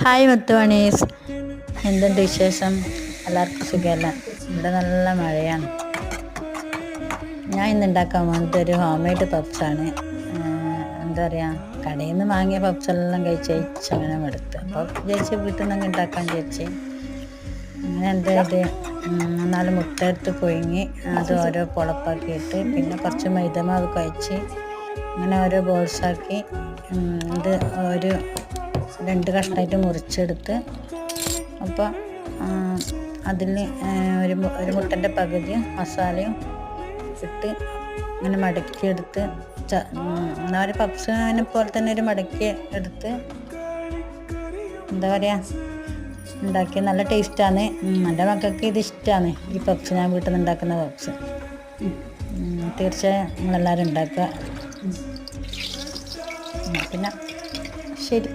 Hi മുത്തുമണീസ്, എന്തുണ്ട് വിശേഷം? എല്ലാവർക്കും സുഖമല്ല? ഇവിടെ നല്ല മഴയാണ്. ഞാൻ ഇന്ന് ഉണ്ടാക്കാൻ പോകുന്നത് ഒരു ഹോം മെയ്ഡ് പപ്സാണ്. എന്താ പറയുക, കടയിൽ നിന്ന് വാങ്ങിയ പപ്സെല്ലാം കഴിച്ച് അങ്ങനെ മടുത്ത്. അപ്പോൾ വിചാരിച്ച് വീട്ടിൽ നിന്ന് ഉണ്ടാക്കാൻ വിചാരിച്ച് അങ്ങനെ എന്താ ഇത് 4 മുട്ട എടുത്ത് പുഴുങ്ങി അത് ഓരോ പൊളപ്പാക്കിയിട്ട് പിന്നെ കുറച്ച് മൈദമാവ് കുഴച്ച് അങ്ങനെ ഓരോ ബോൾസാക്കി ഇത് ഒരു 2 കഷ്ണമായിട്ട് മുറിച്ചെടുത്ത് അപ്പോൾ അതിൽ ഒരു മുട്ടൻ്റെ പകുതിയും മസാലയും ഇട്ട് ഇങ്ങനെ മടക്കിയെടുത്ത് എന്നാൽ ഒരു പപ്സിനെ പോലെ തന്നെ ഒരു മടക്കി എടുത്ത് എന്താ പറയുക ഉണ്ടാക്കി. നല്ല ടേസ്റ്റാണ്. എൻ്റെ മക്കൾക്ക് ഇത് ഇഷ്ടമാണ്, ഈ പപ്സ്, ഞാൻ വീട്ടിൽ നിന്ന് ഉണ്ടാക്കുന്ന പപ്സ്. തീർച്ചയായും നിങ്ങളെല്ലാവരും ഉണ്ടാക്കുക. പിന്നെ ശരി.